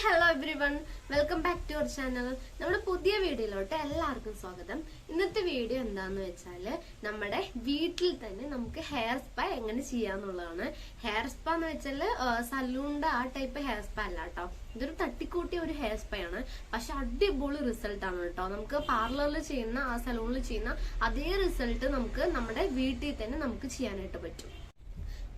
Hello everyone, welcome back to our channel. നമ്മുടെ പുതിയ വീഡിയോയിലോട്ട് എല്ലാവർക്കും സ്വാഗതം. ഇന്നത്തെ വീഡിയോ എന്താന്ന് വെച്ചാല് നമ്മുടെ വീട്ടിൽ തന്നെ നമുക്ക് ഹെയർ സ്പാ എങ്ങനെ ചെയ്യാന്നുള്ളതാണ്. ഹെയർ സ്പാ എന്ന് വെച്ചാല് സലൂണിന്റെ ആ ടൈപ്പ് ഹെയർ സ്പാ അല്ല കേട്ടോ. ഇതൊരു തട്ടിക്കൂട്ടിയ ഒരു ഹെയർ സ്പാ ആണ്. പക്ഷെ അടിപൊളി റിസൾട്ട് ആണ് കേട്ടോ. നമുക്ക് പാർലറിൽ ചെയ്യുന്ന ആ സലൂണിൽ ചെയ്യുന്ന അതേ റിസൾട്ട് നമുക്ക് നമ്മുടെ വീട്ടിൽ തന്നെ നമുക്ക് ചെയ്യാനായിട്ട് പറ്റും.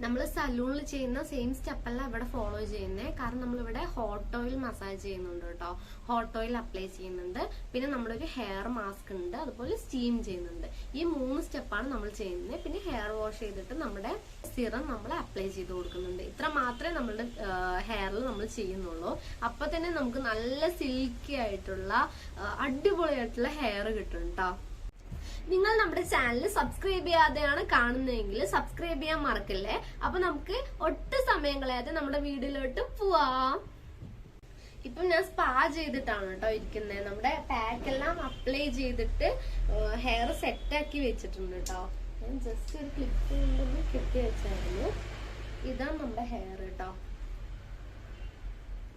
നമ്മൾ സലൂണിൽ ചെയ്യുന്ന സെയിം സ്റ്റെപ്പല്ല ഇവിടെ ഫോളോ ചെയ്യുന്നത്. കാരണം നമ്മളിവിടെ ഹോട്ട് ഓയിൽ മസാജ് ചെയ്യുന്നുണ്ട് കേട്ടോ. ഹോട്ട് ഓയിൽ അപ്ലൈ ചെയ്യുന്നുണ്ട്, പിന്നെ നമ്മളൊരു ഹെയർ മാസ്ക് ഉണ്ട്, അതുപോലെ സ്റ്റീം ചെയ്യുന്നുണ്ട്. ഈ 3 സ്റ്റെപ്പാണ് നമ്മൾ ചെയ്യുന്നത്. പിന്നെ ഹെയർ വാഷ് ചെയ്തിട്ട് നമ്മുടെ സിറം നമ്മൾ അപ്ലൈ ചെയ്ത് കൊടുക്കുന്നുണ്ട്. ഇത്ര മാത്രമേ നമ്മുടെ ഹെയറിൽ നമ്മൾ ചെയ്യുന്നുള്ളൂ. അപ്പൊ തന്നെ നമുക്ക് നല്ല സിൽക്കി ആയിട്ടുള്ള അടിപൊളിയായിട്ടുള്ള ഹെയർ കിട്ടും കേട്ടോ. നിങ്ങൾ നമ്മുടെ ചാനൽ സബ്സ്ക്രൈബ് ചെയ്യാതെയാണ് കാണുന്നതെങ്കിൽ സബ്സ്ക്രൈബ് ചെയ്യാൻ മറക്കല്ലേ. അപ്പൊ നമുക്ക് ഒട്ടും സമയം കളയാതെ നമ്മുടെ വീഡിയോയിലോട്ട് പോവാം. ഇപ്പൊ ഞാൻ സ്പാ ചെയ്തിട്ടാണ് കേട്ടോ ഇരിക്കുന്നത്. നമ്മുടെ പാക്ക് എല്ലാം അപ്ലൈ ചെയ്തിട്ട് ഹെയർ സെറ്റ് ആക്കി വെച്ചിട്ടുണ്ട് കേട്ടോ. ഞാൻ ജസ്റ്റ് ഒരു ക്ലിപ്പ് കൊണ്ടൊന്ന് കെട്ടി വെച്ചായിരുന്നു. ഇതാണ് നമ്മുടെ ഹെയർ കേട്ടോ.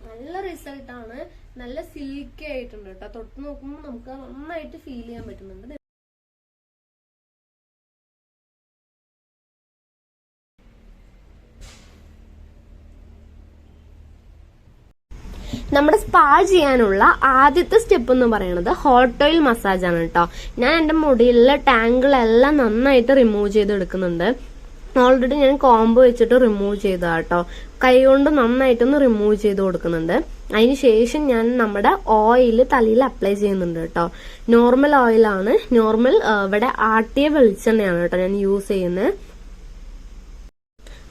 നല്ല റിസൾട്ടാണ്, നല്ല സിൽക്കി ആയിട്ടുണ്ട് കേട്ടോ. തൊട്ട് നോക്കുമ്പോൾ നമുക്ക് നന്നായിട്ട് ഫീൽ ചെയ്യാൻ പറ്റുന്നുണ്ട്. നമ്മുടെ സ്പാ ചെയ്യാനുള്ള ആദ്യത്തെ സ്റ്റെപ്പ് എന്ന് പറയുന്നത് ഹോട്ട് ഓയിൽ മസാജ് ആണ് കേട്ടോ. ഞാൻ എന്റെ മുടിയിലെ ടാങ്കിളെല്ലാം നന്നായിട്ട് റിമൂവ് ചെയ്തെടുക്കുന്നുണ്ട്. ഓൾറെഡി ഞാൻ കോംബോ വെച്ചിട്ട് റിമൂവ് ചെയ്താ കേട്ടോ. കൈ കൊണ്ട് നന്നായിട്ടൊന്ന് റിമൂവ് ചെയ്ത് കൊടുക്കുന്നുണ്ട്. അതിനുശേഷം ഞാൻ നമ്മുടെ ഓയിൽ തലയിൽ അപ്ലൈ ചെയ്യുന്നുണ്ട് കേട്ടോ. നോർമൽ ഓയിലാണ്, നോർമൽ ഇവിടെ ആട്ടിയ വെളിച്ചെണ്ണയാണ് കേട്ടോ ഞാൻ യൂസ് ചെയ്യുന്നത്.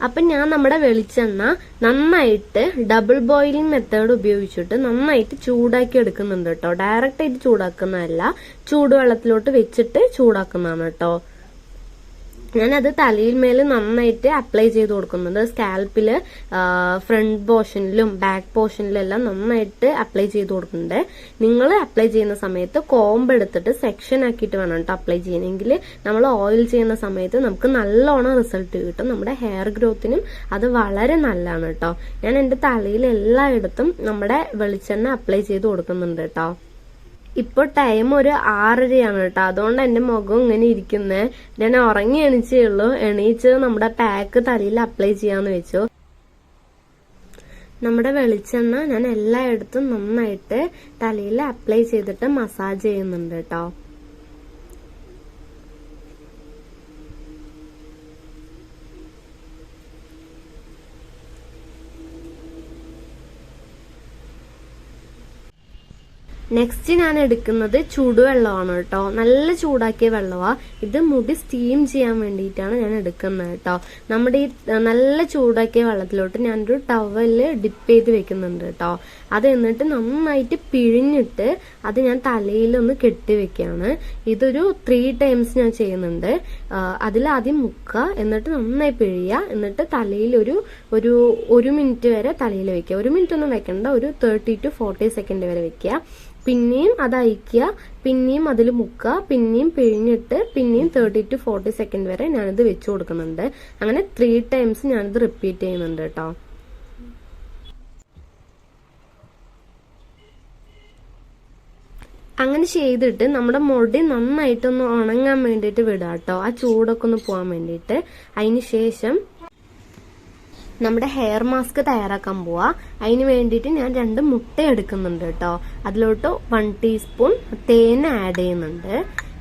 അപ്പൊ ഞാൻ നമ്മുടെ വെളിച്ചെണ്ണ നന്നായിട്ട് ഡബിൾ ബോയിലിംഗ് മെത്തേഡ് ഉപയോഗിച്ചിട്ട് നന്നായിട്ട് ചൂടാക്കി എടുക്കുന്നുണ്ട് കേട്ടോ. ഡയറക്റ്റ് ആയിട്ട് ചൂടാക്കുന്നതല്ല, ചൂടുവെള്ളത്തിലോട്ട് വെച്ചിട്ട് ചൂടാക്കുന്നതാണ് കേട്ടോ. ഞാനത് തലയിൽ മേല് നന്നായിട്ട് അപ്ലൈ ചെയ്ത് കൊടുക്കുന്നുണ്ട്. സ്കാൽപ്പില് ഫ്രണ്ട് പോർഷനിലും ബാക്ക് പോർഷനിലും എല്ലാം നന്നായിട്ട് അപ്ലൈ ചെയ്ത് കൊടുക്കുന്നുണ്ട്. നിങ്ങൾ അപ്ലൈ ചെയ്യുന്ന സമയത്ത് കോംബ് എടുത്തിട്ട് സെക്ഷൻ ആക്കിയിട്ട് വേണം കേട്ടോ അപ്ലൈ ചെയ്യണമെങ്കിൽ. നമ്മൾ ഓയിൽ ചെയ്യുന്ന സമയത്ത് നമുക്ക് നല്ലോണം റിസൾട്ട് കിട്ടും. നമ്മുടെ ഹെയർ ഗ്രോത്തിനും അത് വളരെ നല്ലതാണ് കേട്ടോ. ഞാൻ എന്റെ തലയിൽ എല്ലായിടത്തും നമ്മുടെ വെളിച്ചെണ്ണ അപ്ലൈ ചെയ്ത് കൊടുക്കുന്നുണ്ട് കേട്ടോ. ഇപ്പൊ ടൈം ഒരു 6:30 കേട്ടോ. അതുകൊണ്ട് എന്റെ മുഖം ഇങ്ങനെ ഇരിക്കുന്നത്. ഞാൻ ഉറങ്ങി എണീച്ചേ ഉള്ളൂ. എണീച്ച് നമ്മുടെ പാക്ക് തലയിൽ അപ്ലൈ ചെയ്യാന്ന് വെച്ചു. നമ്മുടെ വെളിച്ചെണ്ണ ഞാൻ എല്ലായിടത്തും നന്നായിട്ട് തലയിൽ അപ്ലൈ ചെയ്തിട്ട് മസാജ് ചെയ്യുന്നുണ്ട് കേട്ടോ. നെക്സ്റ്റ് ഞാൻ എടുക്കുന്നത് ചൂടുവെള്ളമാണ് കേട്ടോ. നല്ല ചൂടാക്കിയ വെള്ളമാണ് ഇത്. മുടി സ്റ്റീം ചെയ്യാൻ വേണ്ടിയിട്ടാണ് ഞാൻ എടുക്കുന്നത് കേട്ടോ. നമ്മുടെ ഈ നല്ല ചൂടാക്കിയ വെള്ളത്തിലോട്ട് ഞാനൊരു ടവല് ഡിപ്പ് ചെയ്ത് വെക്കുന്നുണ്ട് കേട്ടോ. അത് എന്നിട്ട് നന്നായിട്ട് പിഴിഞ്ഞിട്ട് അത് ഞാൻ തലയിലൊന്ന് കെട്ടി വെക്കുകയാണ്. ഇതൊരു 3 ടൈംസ് ഞാൻ ചെയ്യുന്നുണ്ട്. അതിലാദ്യം മുക്കുക, എന്നിട്ട് നന്നായി പിഴിയുക, എന്നിട്ട് തലയിൽ ഒരു മിനിറ്റ് വരെ തലയിൽ വെക്കുക. 1 മിനിറ്റ് ഒന്നും വെക്കണ്ട, ഒരു 30 to 40 സെക്കൻഡ് വരെ വെക്കുക. പിന്നെയും അത് അയക്കുക, പിന്നെയും അതിൽ മുക്കുക, പിന്നെയും പിഴിഞ്ഞിട്ട് പിന്നെയും 30 to 40 സെക്കൻഡ് വരെ ഞാനിത് വെച്ചു കൊടുക്കുന്നുണ്ട്. അങ്ങനെ 3 ടൈംസ് ഞാനിത് റിപ്പീറ്റ് ചെയ്യുന്നുണ്ട് കേട്ടോ. അങ്ങനെ ചെയ്തിട്ട് നമ്മുടെ മുടി നന്നായിട്ടൊന്ന് ഉണങ്ങാൻ വേണ്ടിയിട്ട് വിടാം കേട്ടോ. ആ ചൂടൊക്കെ ഒന്ന് പോകാൻ വേണ്ടിയിട്ട്. അതിനുശേഷം നമ്മുടെ ഹെയർ മാസ്ക് തയ്യാറാക്കാൻ പോവാ. അതിന് വേണ്ടിയിട്ട് ഞാൻ 2 മുട്ട എടുക്കുന്നുണ്ട് കേട്ടോ. അതിലോട്ട് 1 ടീസ്പൂൺ തേൻ ആഡ് ചെയ്യുന്നുണ്ട്.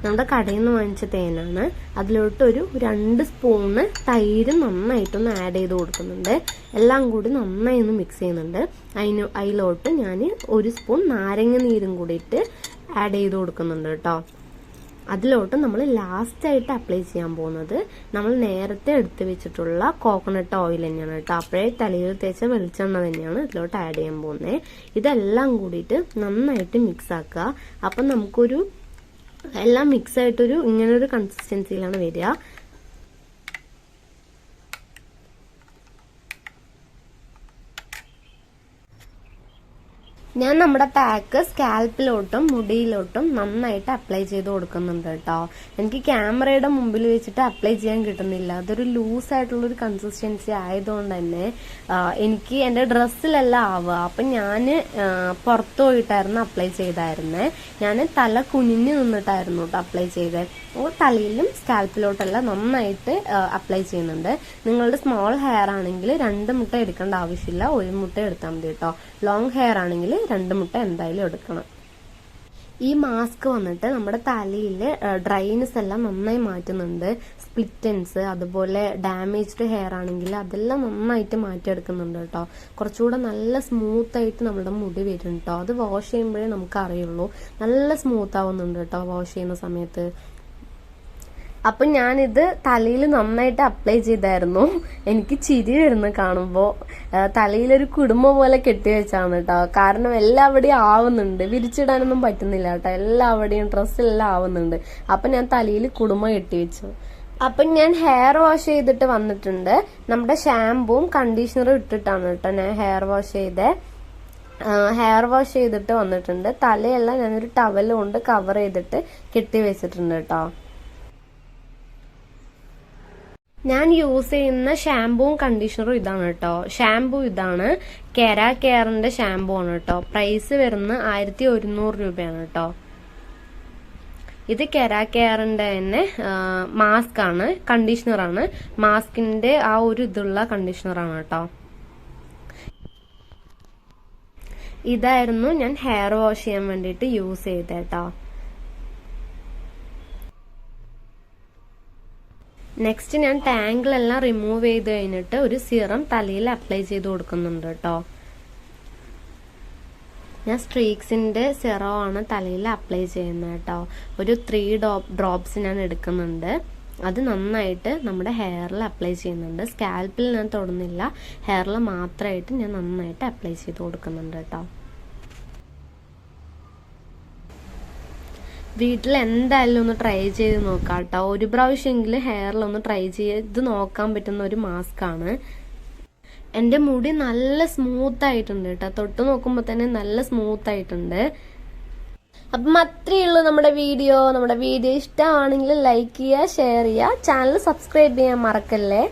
നമ്മുടെ കടയിൽ നിന്ന് വാങ്ങിച്ച തേനാണ്. അതിലോട്ട് ഒരു 2 സ്പൂണ് തൈര് നന്നായിട്ടൊന്ന് ആഡ് ചെയ്ത് കൊടുക്കുന്നുണ്ട്. എല്ലാം കൂടി നന്നായി ഒന്ന് മിക്സ് ചെയ്യുന്നുണ്ട്. അതിലോട്ട് ഞാൻ 1 സ്പൂൺ നാരങ്ങ നീരും കൂടിയിട്ട് ആഡ് ചെയ്ത് കൊടുക്കുന്നുണ്ട് കേട്ടോ. അതിലോട്ട് നമ്മൾ ലാസ്റ്റ് ആയിട്ട് അപ്ലൈ ചെയ്യാൻ പോകുന്നത് നമ്മൾ നേരത്തെ എടുത്ത് വെച്ചിട്ടുള്ള കോക്കനട്ട് ഓയിൽ തന്നെയാണ് കേട്ടോ. അപ്പോഴേ തലയിൽ തേച്ച വെളിച്ചെണ്ണ തന്നെയാണ് ഇതിലോട്ട് ആഡ് ചെയ്യാൻ പോകുന്നത്. ഇതെല്ലാം കൂടിയിട്ട് നന്നായിട്ട് മിക്സ് ആക്കുക. അപ്പം നമുക്കൊരു എല്ലാം മിക്സ് ആയിട്ടൊരു ഇങ്ങനൊരു കൺസിസ്റ്റൻസിയിലാണ് വരിക. ഞാൻ നമ്മുടെ പാക്ക് സ്കാൽപ്പിലോട്ടും മുടിയിലോട്ടും നന്നായിട്ട് അപ്ലൈ ചെയ്ത് കൊടുക്കുന്നുണ്ട് കേട്ടോ. എനിക്ക് ക്യാമറയുടെ മുമ്പിൽ വെച്ചിട്ട് അപ്ലൈ ചെയ്യാൻ കിട്ടുന്നില്ല. അതൊരു ലൂസ് ആയിട്ടുള്ളൊരു കൺസിസ്റ്റൻസി ആയതുകൊണ്ട് തന്നെ എനിക്ക് എന്റെ ഡ്രസ്സിലെല്ലാം ആവുക. അപ്പം ഞാൻ പുറത്തു പോയിട്ടായിരുന്നു അപ്ലൈ ചെയ്തായിരുന്നേ. ഞാൻ തല കുനിഞ്ഞു നിന്നിട്ടായിരുന്നു കേട്ടോ അപ്ലൈ ചെയ്തത്. അപ്പോൾ തലയിലും സ്കാൽപ്പിലോട്ടെല്ലാം നന്നായിട്ട് അപ്ലൈ ചെയ്യുന്നുണ്ട്. നിങ്ങളുടെ സ്മോൾ ഹെയർ ആണെങ്കിൽ 2 മുട്ട എടുക്കേണ്ട ആവശ്യമില്ല, 1 മുട്ട എടുത്താൽ മതി കേട്ടോ. ലോങ് ഹെയർ ആണെങ്കിൽ 2 മുട്ട എന്തായാലും എടുക്കണം. ഈ മാസ്ക് വന്നിട്ട് നമ്മുടെ തലയിൽ ഡ്രൈനെസ് എല്ലാം നന്നായി മാറ്റുന്നുണ്ട്. സ്പ്ലിറ്റൻസ്, അതുപോലെ ഡാമേജ്ഡ് ഹെയർ ആണെങ്കിൽ അതെല്ലാം നന്നായിട്ട് മാറ്റിയെടുക്കുന്നുണ്ട് കേട്ടോ. കുറച്ചുകൂടെ നല്ല സ്മൂത്ത് ആയിട്ട് നമ്മുടെ മുടി വരും കേട്ടോ. അത് വാഷ് ചെയ്യുമ്പോഴേ നമുക്ക് അറിയുള്ളൂ. നല്ല സ്മൂത്ത് ആവുന്നുണ്ട് കേട്ടോ വാഷ് ചെയ്യുന്ന സമയത്ത്. അപ്പൊ ഞാനിത് തലയിൽ നന്നായിട്ട് അപ്ലൈ ചെയ്തായിരുന്നു. എനിക്ക് ചിരി വരുന്നു കാണുമ്പോൾ. തലയിലൊരു കുടുംബം പോലെ കെട്ടിവെച്ചാണ് കേട്ടോ. കാരണം എല്ലാവിടെയും ആവുന്നുണ്ട്, വിരിച്ചിടാനൊന്നും പറ്റുന്നില്ല കേട്ടോ. എല്ലാവിടെയും ഡ്രസ്സെല്ലാം ആവുന്നുണ്ട്. അപ്പൊ ഞാൻ തലയിൽ കുടുംബം കെട്ടിവെച്ചു. അപ്പൊ ഞാൻ ഹെയർ വാഷ് ചെയ്തിട്ട് വന്നിട്ടുണ്ട്. നമ്മുടെ ഷാമ്പൂവും കണ്ടീഷണറും ഇട്ടിട്ടാണ് കേട്ടോ ഞാൻ ഹെയർ വാഷ് ചെയ്തേ. ഹെയർ വാഷ് ചെയ്തിട്ട് വന്നിട്ടുണ്ട്. തലയെല്ലാം ഞാനൊരു ടവൽ കൊണ്ട് കവർ ചെയ്തിട്ട് കെട്ടി വെച്ചിട്ടുണ്ട് കേട്ടോ. ഞാൻ യൂസ് ചെയ്യുന്ന ഷാമ്പൂവും കണ്ടീഷണറും ഇതാണ് കേട്ടോ. ഷാമ്പൂ ഇതാണ്, കെരാ കെയറിന്റെ ഷാമ്പൂ ആണ് കേട്ടോ. പ്രൈസ് വരുന്നത് 1100 രൂപയാണ് കേട്ടോ. ഇത് കെരാ കെയറിന്റെ തന്നെ മാസ്ക് ആണ്, കണ്ടീഷണറാണ്. മാസ്കിന്റെ ആ ഒരു ഇതുള്ള കണ്ടീഷണറാണ് കേട്ടോ. ഇതായിരുന്നു ഞാൻ ഹെയർ വാഷ് ചെയ്യാൻ വേണ്ടിയിട്ട് യൂസ് ചെയ്തത് കേട്ടോ. നെക്സ്റ്റ് ഞാൻ ടാങ്കിളെല്ലാം റിമൂവ് ചെയ്ത് കഴിഞ്ഞിട്ട് ഒരു സിറം തലയിൽ അപ്ലൈ ചെയ്ത് കൊടുക്കുന്നുണ്ട് കേട്ടോ. ഞാൻ സ്ട്രീക്സിന്റെ സിറമാണ് തലയിൽ അപ്ലൈ ചെയ്യുന്നത് കേട്ടോ. ഒരു 3 ഡ്രോപ്സ് ഞാൻ എടുക്കുന്നുണ്ട്. അത് നന്നായിട്ട് നമ്മുടെ ഹെയറിൽ അപ്ലൈ ചെയ്യുന്നുണ്ട്. സ്കാൽപ്പിൽ ഞാൻ തൊടുന്നില്ല, ഹെയറിൽ മാത്രമായിട്ട് ഞാൻ നന്നായിട്ട് അപ്ലൈ ചെയ്ത് കൊടുക്കുന്നുണ്ട് കേട്ടോ. വീട്ടിൽ എന്തായാലും ഒന്ന് ട്രൈ ചെയ്ത് നോക്കാം കേട്ടോ. ഒരു പ്രാവശ്യമെങ്കിലും ഹെയറിലൊന്ന് ട്രൈ ചെയ്ത് നോക്കാൻ പറ്റുന്ന ഒരു മാസ്ക് ആണ്. എന്റെ മുടി നല്ല സ്മൂത്ത് ആയിട്ടുണ്ട് കേട്ടോ. തൊട്ട് നോക്കുമ്പോൾ തന്നെ നല്ല സ്മൂത്ത് ആയിട്ടുണ്ട്. അപ്പം അത്രയേ ഉള്ളൂ നമ്മുടെ വീഡിയോ. നമ്മുടെ വീഡിയോ ഇഷ്ടമാണെങ്കിൽ ലൈക്ക് ചെയ്യുക, ഷെയർ ചെയ്യുക, ചാനൽ സബ്സ്ക്രൈബ് ചെയ്യാൻ മറക്കല്ലേ.